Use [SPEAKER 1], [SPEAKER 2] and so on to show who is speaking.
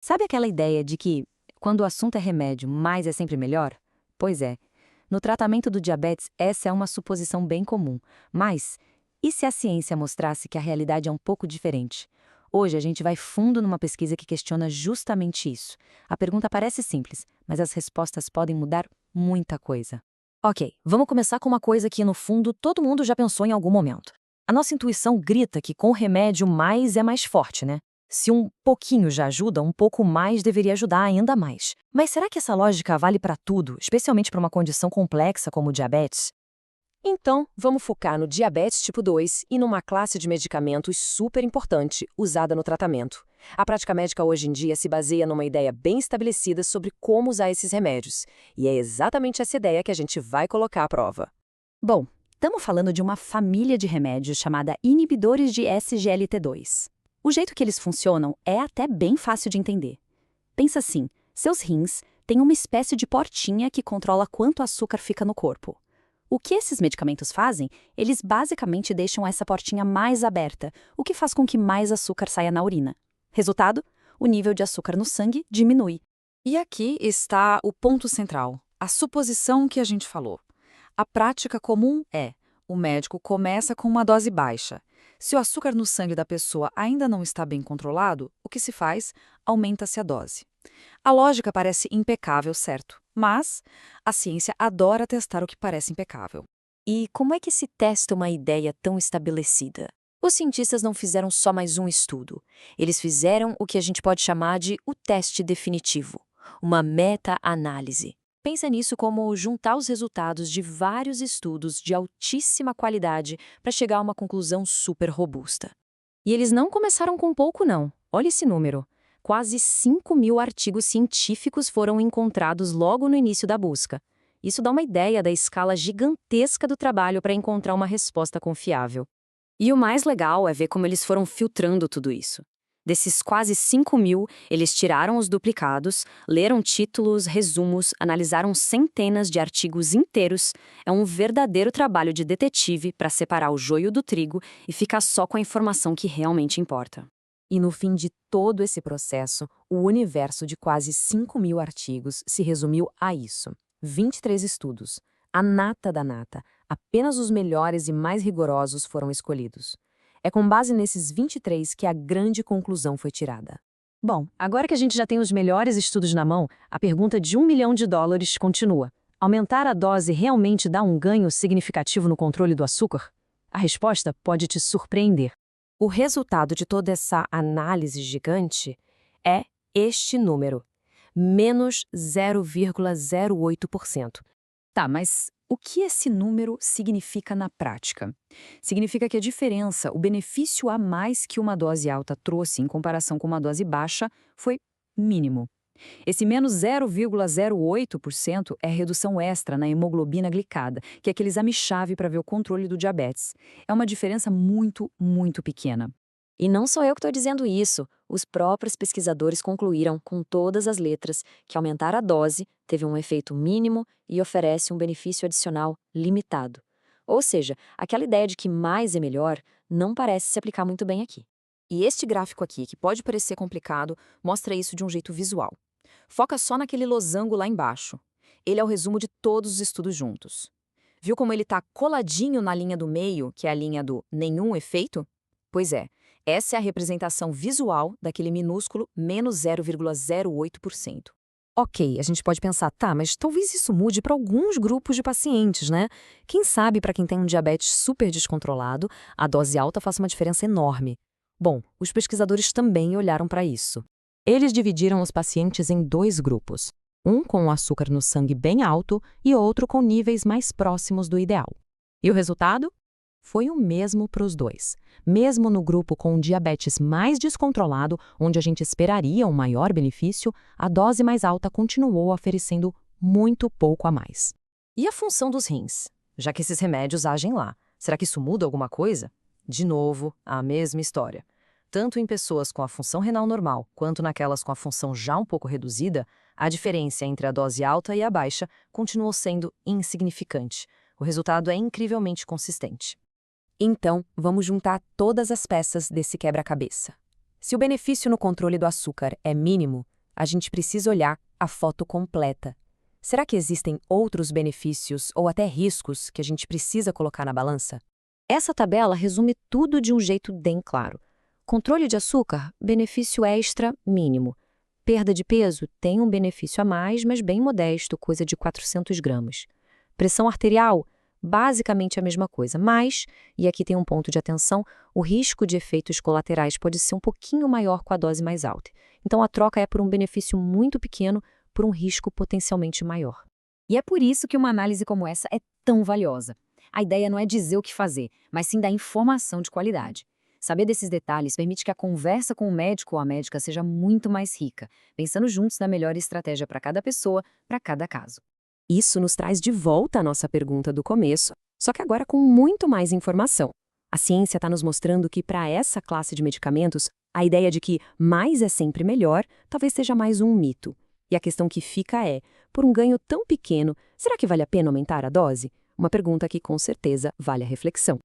[SPEAKER 1] Sabe aquela ideia de que, quando o assunto é remédio, mais é sempre melhor? Pois é. No tratamento do diabetes, essa é uma suposição bem comum. Mas, e se a ciência mostrasse que a realidade é um pouco diferente? Hoje a gente vai fundo numa pesquisa que questiona justamente isso. A pergunta parece simples, mas as respostas podem mudar muita coisa. Ok, vamos começar com uma coisa que, no fundo, todo mundo já pensou em algum momento. A nossa intuição grita que com o remédio mais é mais forte, né? Se um pouquinho já ajuda, um pouco mais deveria ajudar ainda mais. Mas será que essa lógica vale para tudo, especialmente para uma condição complexa como o diabetes?
[SPEAKER 2] Então, vamos focar no diabetes tipo 2 e numa classe de medicamentos super importante usada no tratamento. A prática médica hoje em dia se baseia numa ideia bem estabelecida sobre como usar esses remédios. E é exatamente essa ideia que a gente vai colocar à prova.
[SPEAKER 1] Bom, estamos falando de uma família de remédios chamada inibidores de SGLT2. O jeito que eles funcionam é até bem fácil de entender. Pensa assim, seus rins têm uma espécie de portinha que controla quanto açúcar fica no corpo. O que esses medicamentos fazem? Eles basicamente deixam essa portinha mais aberta, o que faz com que mais açúcar saia na urina. Resultado? O nível de açúcar no sangue diminui.
[SPEAKER 3] E aqui está o ponto central, a suposição que a gente falou. A prática comum é: o médico começa com uma dose baixa. Se o açúcar no sangue da pessoa ainda não está bem controlado, o que se faz? Aumenta-se a dose. A lógica parece impecável, certo? Mas a ciência adora testar o que parece impecável.
[SPEAKER 2] E como é que se testa uma ideia tão estabelecida? Os cientistas não fizeram só mais um estudo. Eles fizeram o que a gente pode chamar de o teste definitivo, uma meta-análise. Pensa nisso como juntar os resultados de vários estudos de altíssima qualidade para chegar a uma conclusão super robusta.
[SPEAKER 1] E eles não começaram com pouco, não. Olha esse número. Quase 5.000 artigos científicos foram encontrados logo no início da busca. Isso dá uma ideia da escala gigantesca do trabalho para encontrar uma resposta confiável. E o mais legal é ver como eles foram filtrando tudo isso. Desses quase 5.000, eles tiraram os duplicados, leram títulos, resumos, analisaram centenas de artigos inteiros. É um verdadeiro trabalho de detetive para separar o joio do trigo e ficar só com a informação que realmente importa.
[SPEAKER 2] E no fim de todo esse processo, o universo de quase 5.000 artigos se resumiu a isso: 23 estudos. A nata da nata, apenas os melhores e mais rigorosos foram escolhidos. É com base nesses 23 que a grande conclusão foi tirada.
[SPEAKER 1] Bom, agora que a gente já tem os melhores estudos na mão, a pergunta de $1 milhão continua. Aumentar a dose realmente dá um ganho significativo no controle do açúcar? A resposta pode te surpreender.
[SPEAKER 2] O resultado de toda essa análise gigante é este número: menos 0,08%.
[SPEAKER 1] Tá, mas o que esse número significa na prática? Significa que a diferença, o benefício a mais que uma dose alta trouxe em comparação com uma dose baixa, foi mínimo. Esse menos 0,08% é redução extra na hemoglobina glicada, que é aquele exame-chave para ver o controle do diabetes. É uma diferença muito, muito pequena.
[SPEAKER 2] E não sou eu que estou dizendo isso. Os próprios pesquisadores concluíram, com todas as letras, que aumentar a dose teve um efeito mínimo e oferece um benefício adicional limitado. Ou seja, aquela ideia de que mais é melhor não parece se aplicar muito bem aqui.
[SPEAKER 3] E este gráfico aqui, que pode parecer complicado, mostra isso de um jeito visual. Foca só naquele losango lá embaixo. Ele é o resumo de todos os estudos juntos. Viu como ele está coladinho na linha do meio, que é a linha do nenhum efeito? Pois é, essa é a representação visual daquele minúsculo menos 0,08%.
[SPEAKER 2] Ok, a gente pode pensar, tá, mas talvez isso mude para alguns grupos de pacientes, né? Quem sabe para quem tem um diabetes super descontrolado, a dose alta faça uma diferença enorme. Bom, os pesquisadores também olharam para isso. Eles dividiram os pacientes em dois grupos, um com o açúcar no sangue bem alto e outro com níveis mais próximos do ideal. E o resultado? Foi o mesmo para os dois. Mesmo no grupo com o diabetes mais descontrolado, onde a gente esperaria um maior benefício, a dose mais alta continuou oferecendo muito pouco a mais. E a função dos rins? Já que esses remédios agem lá, será que isso muda alguma coisa? De novo, a mesma história. Tanto em pessoas com a função renal normal, quanto naquelas com a função já um pouco reduzida, a diferença entre a dose alta e a baixa continuou sendo insignificante. O resultado é incrivelmente consistente. Então, vamos juntar todas as peças desse quebra-cabeça. Se o benefício no controle do açúcar é mínimo, a gente precisa olhar a foto completa. Será que existem outros benefícios ou até riscos que a gente precisa colocar na balança?
[SPEAKER 1] Essa tabela resume tudo de um jeito bem claro. Controle de açúcar, benefício extra mínimo. Perda de peso tem um benefício a mais, mas bem modesto, coisa de 400 gramas. Pressão arterial, basicamente a mesma coisa, mas, e aqui tem um ponto de atenção, o risco de efeitos colaterais pode ser um pouquinho maior com a dose mais alta. Então a troca é por um benefício muito pequeno por um risco potencialmente maior. E é por isso que uma análise como essa é tão valiosa. A ideia não é dizer o que fazer, mas sim dar informação de qualidade. Saber desses detalhes permite que a conversa com o médico ou a médica seja muito mais rica, pensando juntos na melhor estratégia para cada pessoa, para cada caso.
[SPEAKER 2] Isso nos traz de volta à nossa pergunta do começo, só que agora com muito mais informação. A ciência está nos mostrando que, para essa classe de medicamentos, a ideia de que mais é sempre melhor talvez seja mais um mito. E a questão que fica é, por um ganho tão pequeno, será que vale a pena aumentar a dose? Uma pergunta que com certeza vale a reflexão.